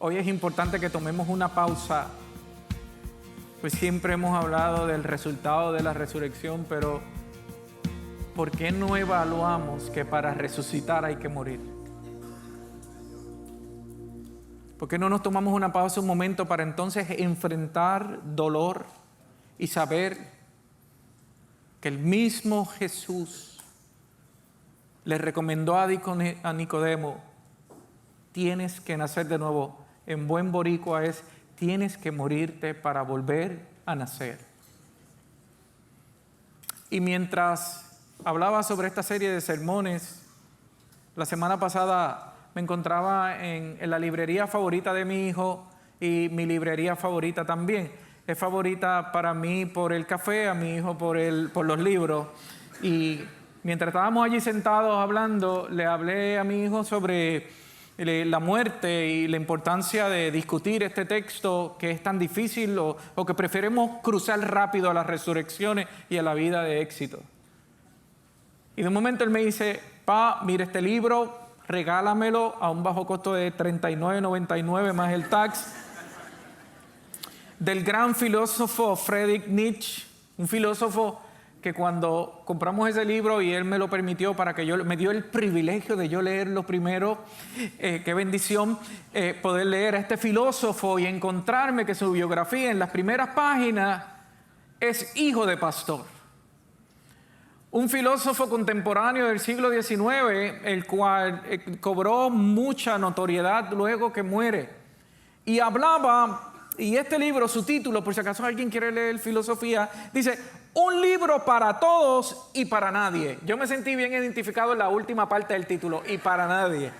Hoy es importante que tomemos una pausa, pues siempre hemos hablado del resultado de la resurrección, pero ¿por qué no evaluamos que para resucitar hay que morir? ¿Por qué no nos tomamos una pausa, un momento, para entonces enfrentar dolor y saber que el mismo Jesús le recomendó a Nicodemo: tienes que nacer de nuevo? En buen boricua es: tienes que morirte para volver a nacer. Y mientras hablaba sobre esta serie de sermones, la semana pasada me encontraba en la librería favorita de mi hijo y mi librería favorita también. Es favorita para mí por el café, a mi hijo por los libros. Y mientras estábamos allí sentados hablando, le hablé a mi hijo sobre la muerte y la importancia de discutir este texto que es tan difícil o que preferimos cruzar rápido a las resurrecciones y a la vida de éxito. Y de un momento él me dice: pa, mira este libro, regálamelo a un bajo costo de $39.99 más el tax, del gran filósofo Friedrich Nietzsche, un filósofo que cuando compramos ese libro y él me lo permitió para que me dio el privilegio de yo leerlo primero, qué bendición poder leer a este filósofo y encontrarme que su biografía en las primeras páginas es hijo de pastor. Un filósofo contemporáneo del siglo XIX, el cual cobró mucha notoriedad luego que muere. Y hablaba, y este libro, su título, por si acaso alguien quiere leer filosofía, dice: un libro para todos y para nadie. Yo me sentí bien identificado en la última parte del título, y para nadie.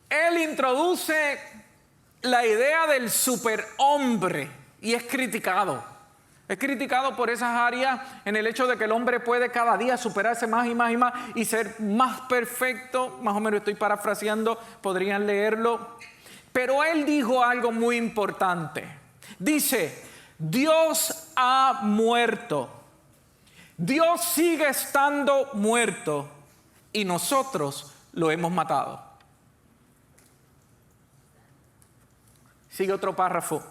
Él introduce la idea del superhombre y es criticado. Es criticado por esas áreas en el hecho de que el hombre puede cada día superarse más y más y más y ser más perfecto. Más o menos estoy parafraseando, podrían leerlo. Pero él dijo algo muy importante. Dice: Dios ha muerto. Dios sigue estando muerto y nosotros lo hemos matado. Sigue otro párrafo.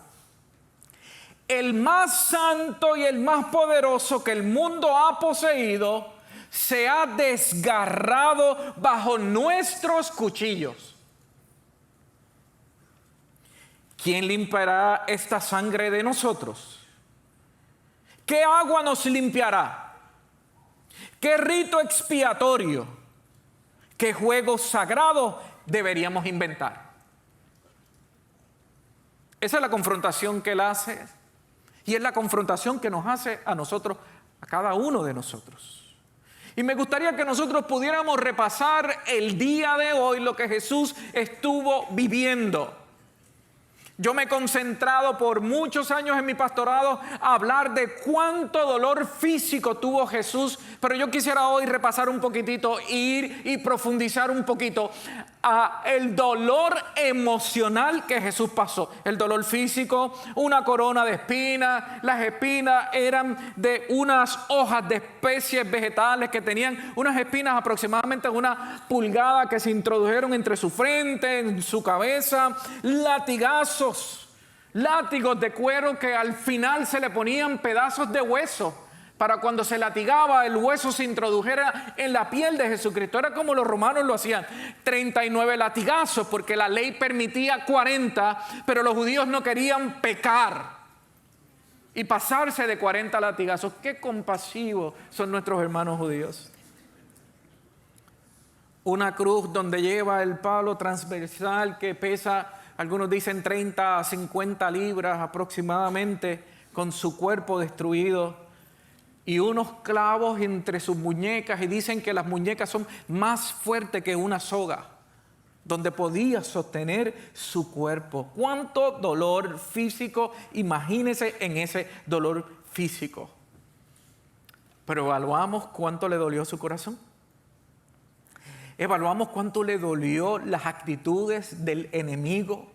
El más santo y el más poderoso que el mundo ha poseído se ha desgarrado bajo nuestros cuchillos. ¿Quién limpiará esta sangre de nosotros? ¿Qué agua nos limpiará? ¿Qué rito expiatorio? ¿Qué juego sagrado deberíamos inventar? Esa es la confrontación que él hace. Y es la confrontación que nos hace a nosotros, a cada uno de nosotros. Y me gustaría que nosotros pudiéramos repasar el día de hoy lo que Jesús estuvo viviendo. Yo me he concentrado por muchos años en mi pastorado a hablar de cuánto dolor físico tuvo Jesús, pero yo quisiera hoy repasar un poquitito, ir y profundizar un poquito a el dolor emocional que Jesús pasó. El dolor físico, una corona de espinas. Las espinas eran de unas hojas de especies vegetales que tenían unas espinas aproximadamente una pulgada que se introdujeron entre su frente, en su cabeza. Látigos de cuero que al final se le ponían pedazos de hueso para cuando se latigaba el hueso se introdujera en la piel de Jesucristo. Era como los romanos lo hacían: 39 latigazos, porque la ley permitía 40, pero los judíos no querían pecar y pasarse de 40 latigazos. Qué compasivos son nuestros hermanos judíos. Una cruz donde lleva el palo transversal que pesa, algunos dicen 30 a 50 libras aproximadamente, con su cuerpo destruido, y unos clavos entre sus muñecas, y dicen que las muñecas son más fuertes que una soga, donde podía sostener su cuerpo. ¿Cuánto dolor físico? Imagínense en ese dolor físico. Pero evaluamos cuánto le dolió su corazón. Evaluamos cuánto le dolió las actitudes del enemigo.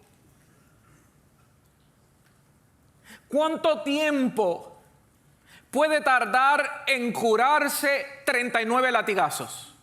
¿Cuánto tiempo puede tardar en curarse 39 latigazos?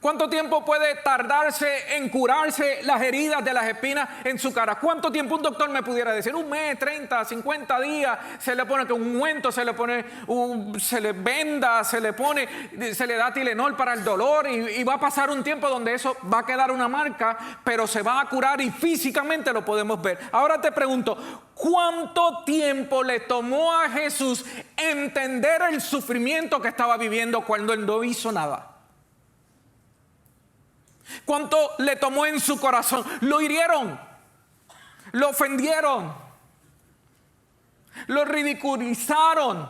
¿Cuánto tiempo puede tardarse en curarse las heridas de las espinas en su cara? ¿Cuánto tiempo un doctor me pudiera decir? Un mes, 30, 50 días, se le pone un ungüento, se le venda, se le da Tylenol para el dolor y va a pasar un tiempo donde eso va a quedar una marca, pero se va a curar y físicamente lo podemos ver. Ahora te pregunto, ¿cuánto tiempo le tomó a Jesús entender el sufrimiento que estaba viviendo cuando él no hizo nada? ¿Cuánto le tomó en su corazón? Lo hirieron, lo ofendieron, lo ridiculizaron.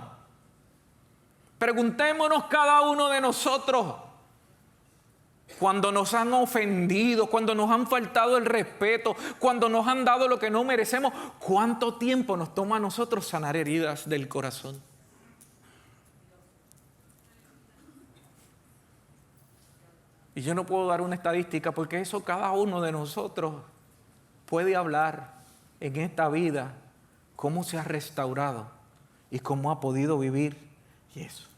Preguntémonos cada uno de nosotros, cuando nos han ofendido, cuando nos han faltado el respeto, cuando nos han dado lo que no merecemos, ¿cuánto tiempo nos toma a nosotros sanar heridas del corazón? Y yo no puedo dar una estadística porque eso cada uno de nosotros puede hablar en esta vida cómo se ha restaurado y cómo ha podido vivir y eso.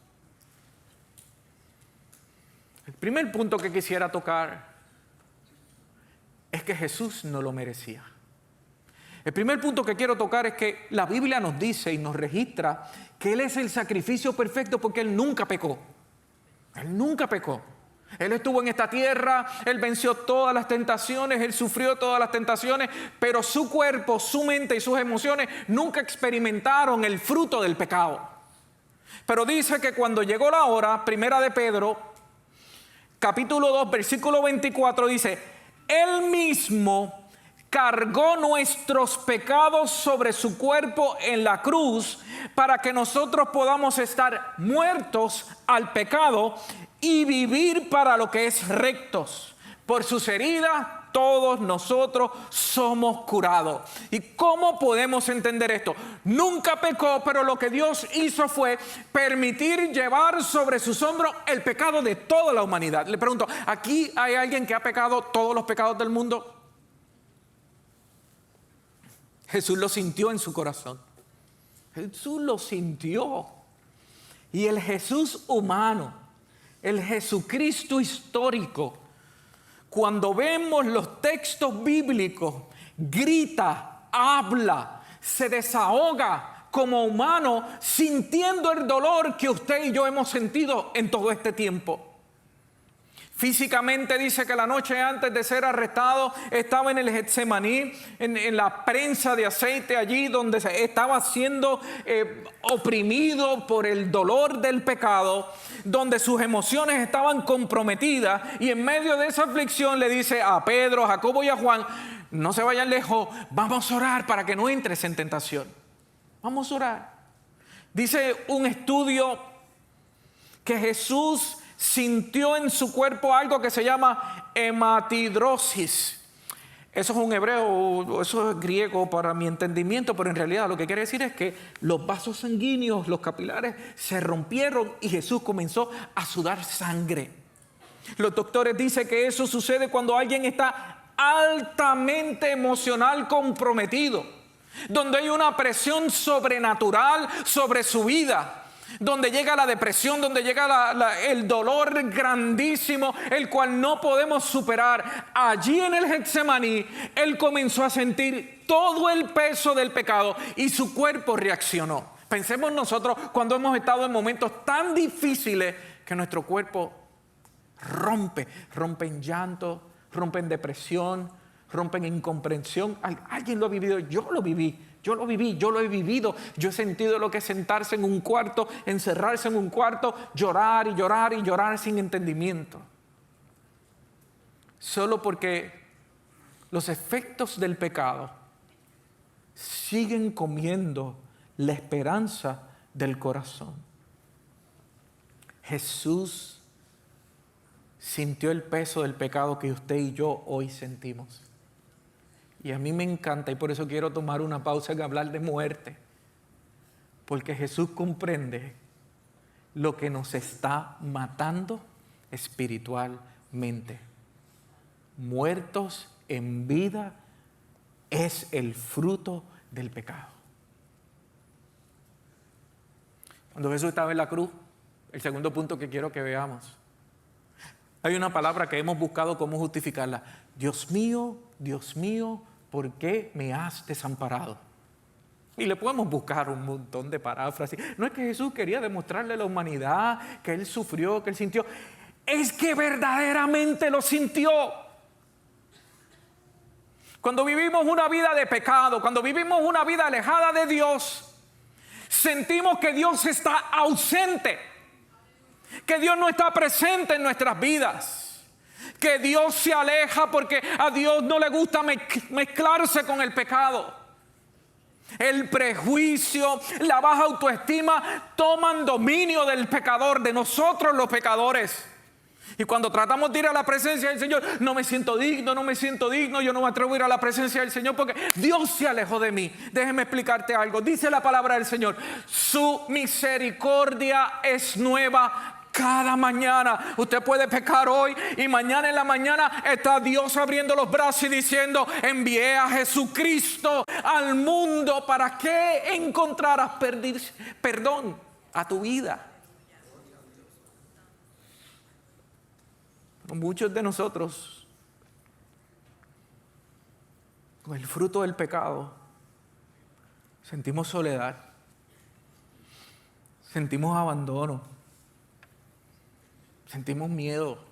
El primer punto que quisiera tocar es que Jesús no lo merecía. El primer punto que quiero tocar es que la Biblia nos dice y nos registra que Él es el sacrificio perfecto porque Él nunca pecó. Él nunca pecó. Él estuvo en esta tierra, Él venció todas las tentaciones, Él sufrió todas las tentaciones, pero su cuerpo, su mente y sus emociones nunca experimentaron el fruto del pecado. Pero dice que cuando llegó la hora, primera de Pedro, capítulo 2, versículo 24, dice: Él mismo cargó nuestros pecados sobre su cuerpo en la cruz para que nosotros podamos estar muertos al pecado y vivir para lo que es rectos. Por sus heridas todos nosotros somos curados. ¿Y cómo podemos entender esto? Nunca pecó, pero lo que Dios hizo fue permitir llevar sobre sus hombros el pecado de toda la humanidad. Le pregunto, ¿aquí hay alguien que ha pecado todos los pecados del mundo? Jesús lo sintió en su corazón. Jesús lo sintió. Y el Jesús humano, el Jesucristo histórico, cuando vemos los textos bíblicos, grita, habla, se desahoga como humano, sintiendo el dolor que usted y yo hemos sentido en todo este tiempo. Físicamente dice que la noche antes de ser arrestado estaba en el Getsemaní, en la prensa de aceite allí donde estaba siendo oprimido por el dolor del pecado, donde sus emociones estaban comprometidas, y en medio de esa aflicción le dice a Pedro, a Jacobo y a Juan: no se vayan lejos, vamos a orar para que no entres en tentación. Vamos a orar. Dice un estudio que Jesús sintió en su cuerpo algo que se llama hematidrosis. Eso es un hebreo, eso es griego para mi entendimiento, pero en realidad lo que quiere decir es que los vasos sanguíneos, los capilares se rompieron y Jesús comenzó a sudar sangre. Los doctores dicen que eso sucede cuando alguien está altamente emocional comprometido, donde hay una presión sobrenatural sobre su vida, donde llega la depresión, donde llega el dolor grandísimo, el cual no podemos superar. Allí en el Getsemaní, Él comenzó a sentir todo el peso del pecado y su cuerpo reaccionó. Pensemos nosotros cuando hemos estado en momentos tan difíciles que nuestro cuerpo rompe en llanto, rompe en depresión, rompe en incomprensión. Alguien lo ha vivido, yo lo viví. Yo lo viví, yo lo he vivido. Yo he sentido lo que es sentarse en un cuarto, encerrarse en un cuarto, llorar y llorar y llorar sin entendimiento. Solo porque los efectos del pecado siguen comiendo la esperanza del corazón. Jesús sintió el peso del pecado que usted y yo hoy sentimos. Y a mí me encanta, y por eso quiero tomar una pausa en hablar de muerte, porque Jesús comprende lo que nos está matando espiritualmente. Muertos en vida es el fruto del pecado. Cuando Jesús estaba en la cruz, el segundo punto que quiero que veamos, Hay una palabra que hemos buscado cómo justificarla. Dios mío, ¿por qué me has desamparado? Y le podemos buscar un montón de paráfrasis. No es que Jesús quería demostrarle a la humanidad que Él sufrió, que Él sintió. Es que verdaderamente lo sintió. Cuando vivimos una vida de pecado, cuando vivimos una vida alejada de Dios, sentimos que Dios está ausente, que Dios no está presente en nuestras vidas, que Dios se aleja porque a Dios no le gusta mezclarse con el pecado. El prejuicio, la baja autoestima toman dominio del pecador, de nosotros los pecadores. Y cuando tratamos de ir a la presencia del Señor, no me siento digno, yo no me atrevo a ir a la presencia del Señor porque Dios se alejó de mí. Déjeme explicarte algo. Dice la palabra del Señor, su misericordia es nueva cada mañana. Usted puede pecar hoy y mañana en la mañana está Dios abriendo los brazos y diciendo, envié a Jesucristo al mundo para que encontraras perdón a tu vida. Muchos de nosotros, con el fruto del pecado, sentimos soledad, sentimos abandono, sentimos miedo,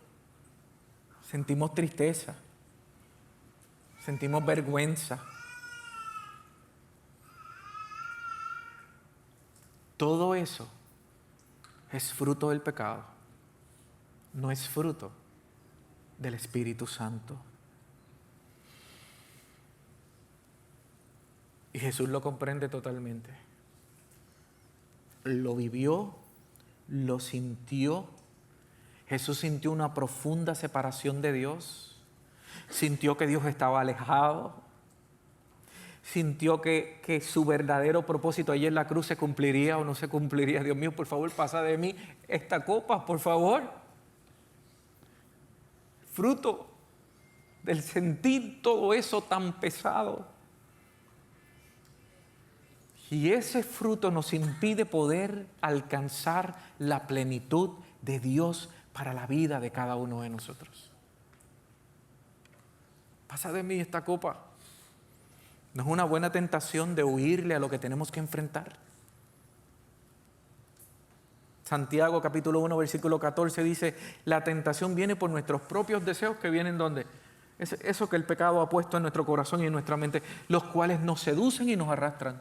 sentimos tristeza, sentimos vergüenza. Todo eso es fruto del pecado, no es fruto del Espíritu Santo. Y Jesús lo comprende totalmente. Lo vivió, lo sintió. Jesús sintió una profunda separación de Dios. Sintió que Dios estaba alejado. Sintió que su verdadero propósito allí en la cruz se cumpliría o no se cumpliría. Dios mío, por favor, pasa de mí esta copa, por favor. Fruto del sentir todo eso tan pesado. Y ese fruto nos impide poder alcanzar la plenitud de Dios para la vida de cada uno de nosotros. Pasa de mí esta copa. ¿No es una buena tentación de huirle a lo que tenemos que enfrentar? Santiago capítulo 1 versículo 14 dice, la tentación viene por nuestros propios deseos que vienen ¿dónde? Eso que el pecado ha puesto en nuestro corazón y en nuestra mente, los cuales nos seducen y nos arrastran.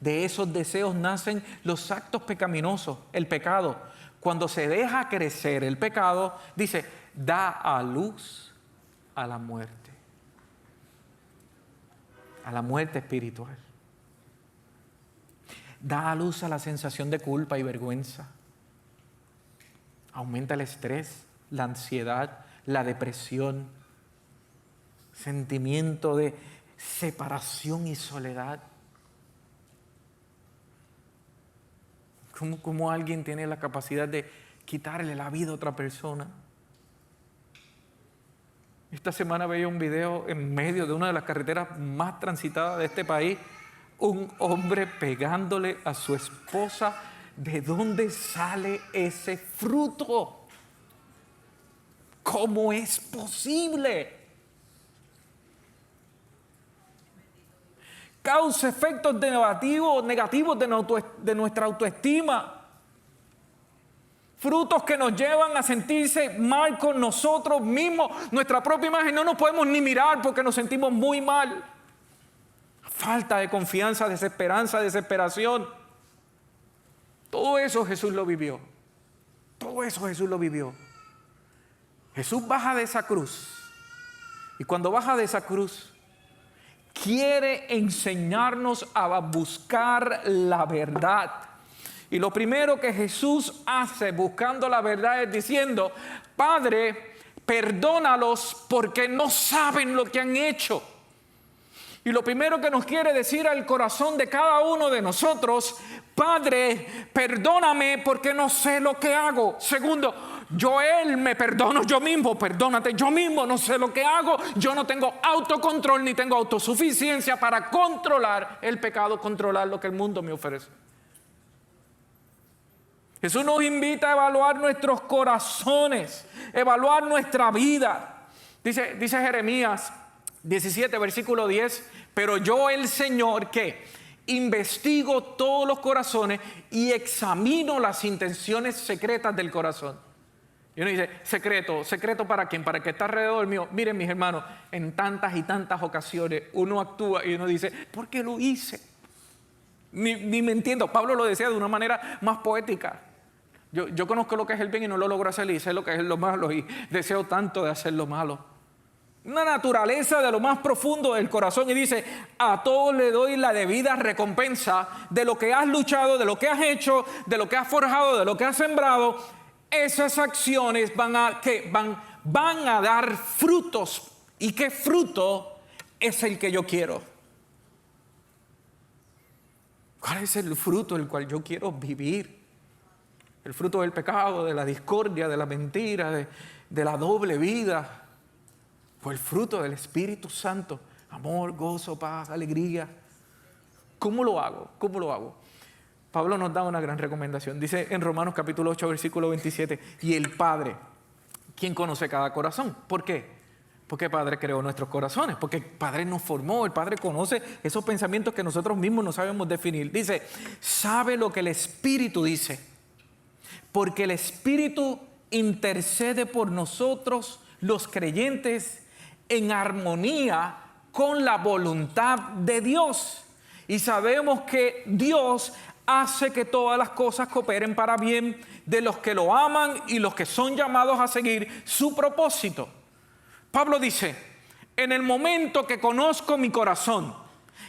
De esos deseos nacen los actos pecaminosos, el pecado. Cuando se deja crecer el pecado, dice, da a luz a la muerte espiritual. Da a luz a la sensación de culpa y vergüenza. Aumenta el estrés, la ansiedad, la depresión, sentimiento de separación y soledad. ¿Cómo alguien tiene la capacidad de quitarle la vida a otra persona? Esta semana veía un video en medio de una de las carreteras más transitadas de este país, un hombre pegándole a su esposa. ¿De dónde sale ese fruto? ¿Cómo es posible? Causa efectos negativos de nuestra autoestima. Frutos que nos llevan a sentirse mal con nosotros mismos. Nuestra propia imagen no nos podemos ni mirar porque nos sentimos muy mal. Falta de confianza, desesperación. Todo eso Jesús lo vivió. Jesús baja de esa cruz. Y cuando baja de esa cruz, quiere enseñarnos a buscar la verdad. Y lo primero que Jesús hace buscando la verdad es diciendo, Padre, perdónalos porque no saben lo que han hecho. Y lo primero que nos quiere decir al corazón de cada uno de nosotros, Padre, perdóname porque no sé lo que hago. Segundo, me perdono yo mismo, perdónate yo mismo, no sé lo que hago. Yo no tengo autocontrol ni tengo autosuficiencia para controlar el pecado, controlar lo que el mundo me ofrece. Jesús nos invita a evaluar nuestros corazones, evaluar nuestra vida. Dice Jeremías 17, versículo 10, pero yo el Señor, ¿qué? Investigo todos los corazones y examino las intenciones secretas del corazón. Y uno dice, ¿secreto para quién? Para el que está alrededor mío. Miren, mis hermanos, en tantas y tantas ocasiones uno actúa y uno dice, ¿por qué lo hice? Ni me entiendo. Pablo lo decía de una manera más poética. Yo conozco lo que es el bien y no lo logro hacer, y sé lo que es lo malo y deseo tanto de hacer lo malo. Una naturaleza de lo más profundo del corazón, y dice, a todos le doy la debida recompensa de lo que has luchado, de lo que has hecho, de lo que has forjado, de lo que has sembrado. Esas acciones van a dar frutos. ¿Y qué fruto es el que yo quiero? ¿Cuál es el fruto el cual yo quiero vivir? El fruto del pecado, de la discordia, de la mentira, de la doble vida. O el fruto del Espíritu Santo. Amor, gozo, paz, alegría. ¿Cómo lo hago? ¿Cómo lo hago? Pablo nos da una gran recomendación. Dice en Romanos capítulo 8, versículo 27. Y el Padre, ¿quién conoce cada corazón? ¿Por qué? Porque el Padre creó nuestros corazones. Porque el Padre nos formó. El Padre conoce esos pensamientos que nosotros mismos no sabemos definir. Dice, sabe lo que el Espíritu dice. Porque el Espíritu intercede por nosotros, los creyentes, en armonía con la voluntad de Dios. Y sabemos que Dios hace que todas las cosas cooperen para bien de los que lo aman y los que son llamados a seguir su propósito. Pablo dice, en el momento que conozco mi corazón,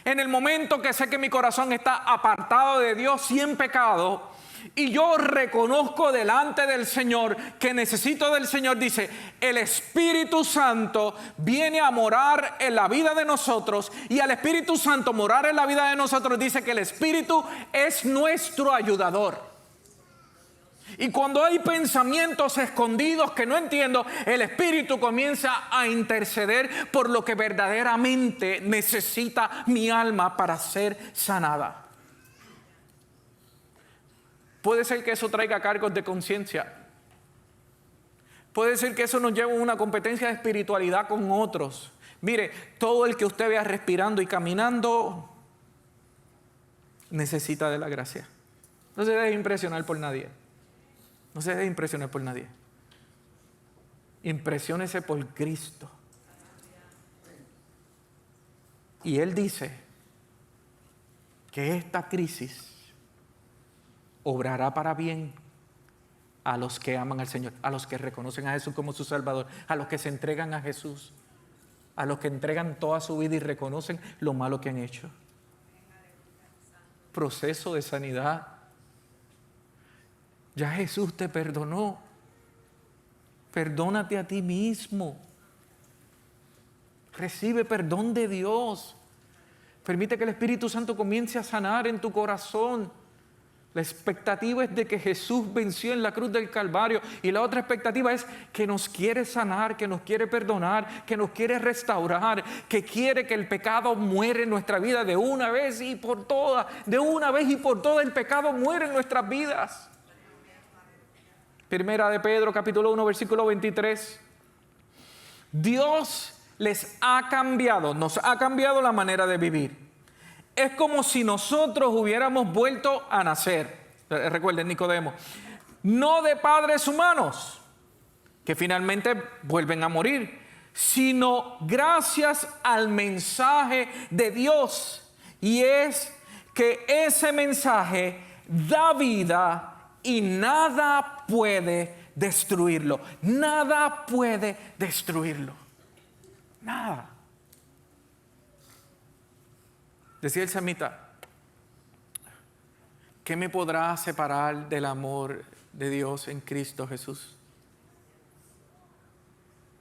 en el momento que sé que mi corazón está apartado de Dios y en pecado, y yo reconozco delante del Señor que necesito del Señor, dice, el Espíritu Santo viene a morar en la vida de nosotros, y al Espíritu Santo morar en la vida de nosotros, dice que el Espíritu es nuestro ayudador. Y cuando hay pensamientos escondidos que no entiendo, el Espíritu comienza a interceder por lo que verdaderamente necesita mi alma para ser sanada. Puede ser que eso traiga cargos de conciencia. Puede ser que eso nos lleve a una competencia de espiritualidad con otros. Mire, todo el que usted vea respirando y caminando necesita de la gracia. No se deje impresionar por nadie. No se deje impresionar por nadie. Impresiónese por Cristo. Y Él dice que esta crisis obrará para bien a los que aman al Señor, a los que reconocen a Jesús como su Salvador, a los que se entregan a Jesús, a los que entregan toda su vida y reconocen lo malo que han hecho. Proceso de sanidad. Ya Jesús te perdonó. Perdónate a ti mismo. Recibe perdón de Dios. Permite que el Espíritu Santo comience a sanar en tu corazón. La expectativa es de que Jesús venció en la cruz del Calvario, y la otra expectativa es que nos quiere sanar, que nos quiere perdonar, que nos quiere restaurar, que quiere que el pecado muere en nuestra vida de una vez y por todas. De una vez y por todas el pecado muere en nuestras vidas. Primera de Pedro capítulo 1 versículo 23. Dios les ha cambiado, nos ha cambiado la manera de vivir. Es como si nosotros hubiéramos vuelto a nacer. Recuerden Nicodemo. No de padres humanos, que finalmente vuelven a morir, sino gracias al mensaje de Dios. Y es que ese mensaje da vida y nada puede destruirlo. Nada puede destruirlo. Nada. Decía el salmista, ¿qué me podrá separar del amor de Dios en Cristo Jesús?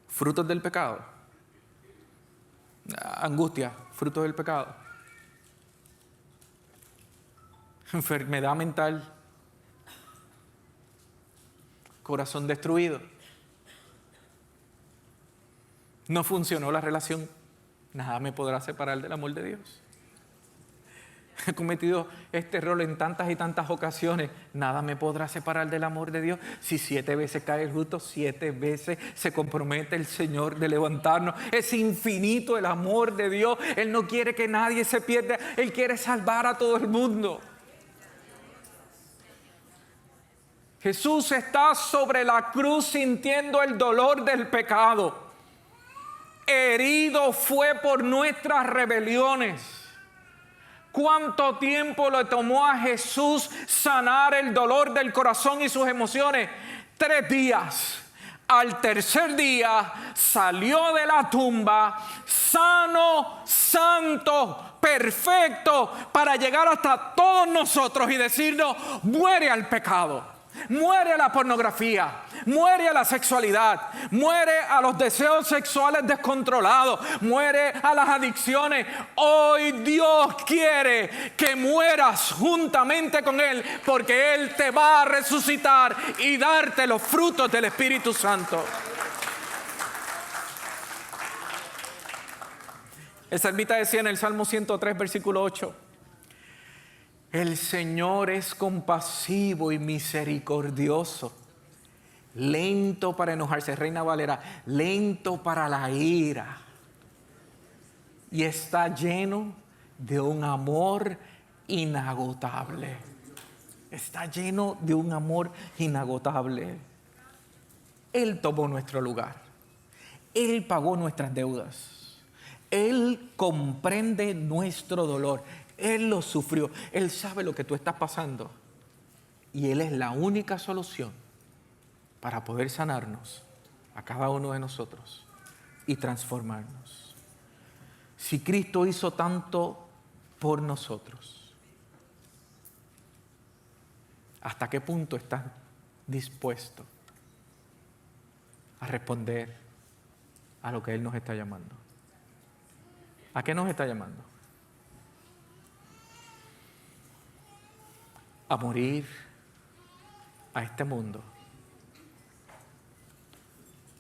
Frutos del pecado. Angustia, frutos del pecado. Enfermedad mental. Corazón destruido. No funcionó la relación. Nada me podrá separar del amor de Dios. He cometido este error en tantas y tantas ocasiones. Nada me podrá separar del amor de Dios. Si 7 veces cae el justo, 7 veces se compromete el Señor de levantarnos. Es infinito el amor de Dios. Él no quiere que nadie se pierda. Él quiere salvar a todo el mundo. Jesús está sobre la cruz sintiendo el dolor del pecado. Herido fue por nuestras rebeliones. ¿Cuánto tiempo le tomó a Jesús sanar el dolor del corazón y sus emociones? 3 días. Al tercer día salió de la tumba sano, santo, perfecto, para llegar hasta todos nosotros y decirnos: muere al pecado. Muere a la pornografía, muere a la sexualidad, muere a los deseos sexuales descontrolados, muere a las adicciones. Hoy Dios quiere que mueras juntamente con Él, porque Él te va a resucitar y darte los frutos del Espíritu Santo. El salmista decía en el Salmo 103, versículo 8: el Señor es compasivo y misericordioso, lento para enojarse, Reina Valera, lento para la ira, y está lleno de un amor inagotable. Está lleno de un amor inagotable. Él tomó nuestro lugar. Él pagó nuestras deudas. Él comprende nuestro dolor. Él lo sufrió. Él sabe lo que tú estás pasando. Y Él es la única solución para poder sanarnos a cada uno de nosotros y transformarnos. Si Cristo hizo tanto por nosotros, ¿hasta qué punto estás dispuesto a responder a lo que Él nos está llamando? ¿A qué nos está llamando? A morir a este mundo,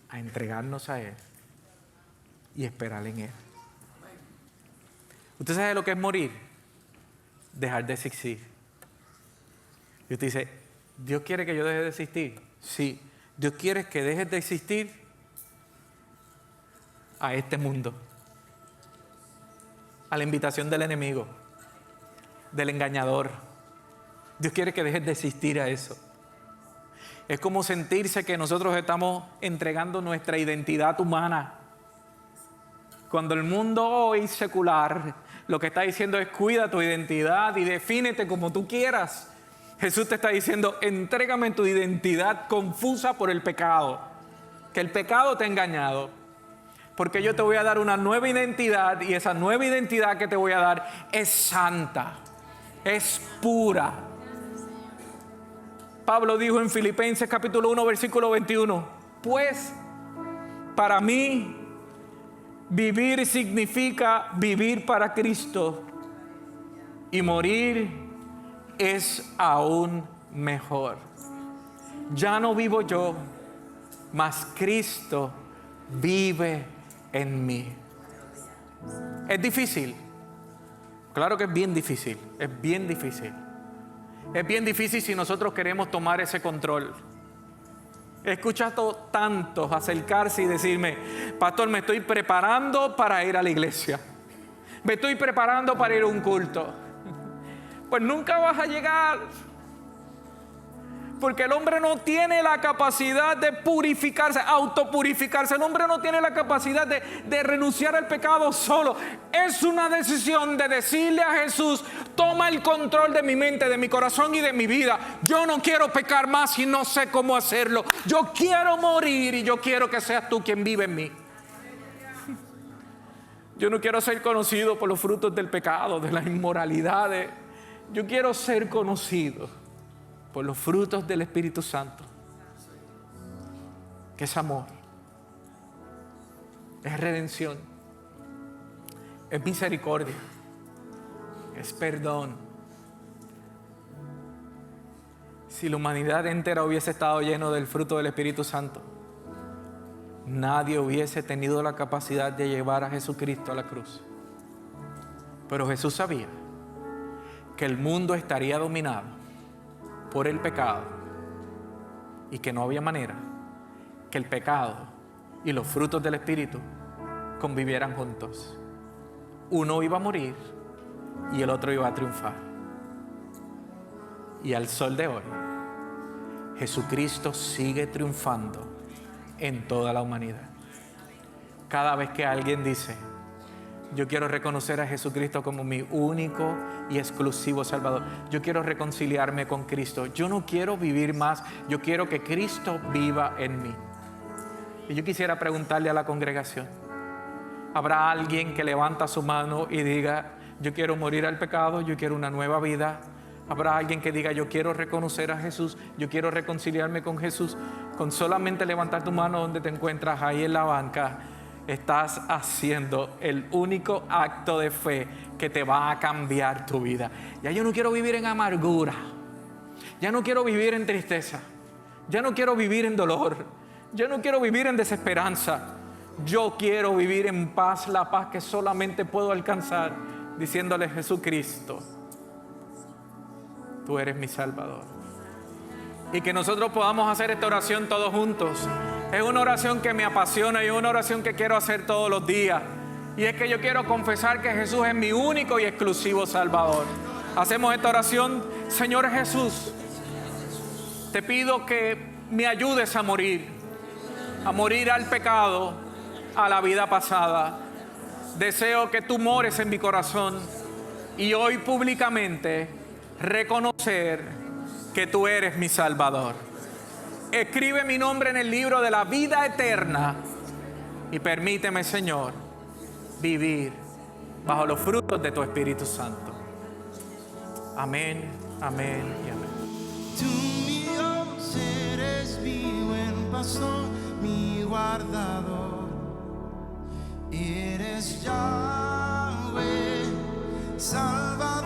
a entregarnos a Él y esperar en Él. ¿Usted sabe lo que es morir? Dejar de existir. Y usted dice: ¿Dios quiere que yo deje de existir? Sí. Dios quiere que dejes de existir a este mundo, a la invitación del enemigo, del engañador. Dios quiere que dejes de existir a eso. Es como sentirse que nosotros estamos entregando nuestra identidad humana. Cuando el mundo hoy secular lo que está diciendo es: cuida tu identidad y defínete como tú quieras. Jesús te está diciendo: entrégame tu identidad confusa por el pecado. Que el pecado te ha engañado. Porque yo te voy a dar una nueva identidad, y esa nueva identidad que te voy a dar es santa, es pura. Pablo dijo en Filipenses capítulo 1, versículo 21: pues para mí vivir significa vivir para Cristo, y morir es aún mejor. Ya no vivo yo, mas Cristo vive en mí. ¿Es difícil? Claro que es bien difícil, es bien difícil. Es bien difícil si nosotros queremos tomar ese control. He escuchado tantos acercarse y decirme: pastor, me estoy preparando para ir a la iglesia. Me estoy preparando para ir a un culto. Pues nunca vas a llegar. Porque el hombre no tiene la capacidad de purificarse, autopurificarse. El hombre no tiene la capacidad de renunciar al pecado solo. Es una decisión de decirle a Jesús: toma el control de mi mente, de mi corazón y de mi vida. Yo no quiero pecar más y no sé cómo hacerlo. Yo quiero morir y yo quiero que seas tú quien vive en mí. Yo no quiero ser conocido por los frutos del pecado, de las inmoralidades. Yo quiero ser conocido por los frutos del Espíritu Santo, que es amor, es redención, es misericordia, es perdón. Si la humanidad entera hubiese estado lleno del fruto del Espíritu Santo, nadie hubiese tenido la capacidad de llevar a Jesucristo a la cruz. Pero Jesús sabía que el mundo estaría dominado por el pecado y que no había manera que el pecado y los frutos del Espíritu convivieran juntos. Uno iba a morir y el otro iba a triunfar. Y al sol de hoy, Jesucristo sigue triunfando en toda la humanidad. Cada vez que alguien dice: yo quiero reconocer a Jesucristo como mi único y exclusivo Salvador, yo quiero reconciliarme con Cristo, yo no quiero vivir más, yo quiero que Cristo viva en mí. Y yo quisiera preguntarle a la congregación: ¿habrá alguien que levanta su mano y diga: yo quiero morir al pecado, yo quiero una nueva vida? ¿Habrá alguien que diga: yo quiero reconocer a Jesús, yo quiero reconciliarme con Jesús? Con solamente levantar tu mano donde te encuentras, ahí en la banca, estás haciendo el único acto de fe que te va a cambiar tu vida. Ya yo no quiero vivir en amargura, ya no quiero vivir en tristeza, ya no quiero vivir en dolor, ya no quiero vivir en desesperanza. Yo quiero vivir en paz, la paz que solamente puedo alcanzar diciéndole: Jesucristo, tú eres mi Salvador. Y que nosotros podamos hacer esta oración todos juntos. Es una oración que me apasiona y es una oración que quiero hacer todos los días. Y es que yo quiero confesar que Jesús es mi único y exclusivo Salvador. Hacemos esta oración. Señor Jesús, te pido que me ayudes a morir al pecado, a la vida pasada. Deseo que tú mores en mi corazón y hoy públicamente reconocer que tú eres mi Salvador. Escribe mi nombre en el libro de la vida eterna y permíteme, Señor, vivir bajo los frutos de tu Espíritu Santo. Amén, amén y amén. Tú mi Dios eres mi buen pastor, mi guardador. Eres Yahweh, Salvador.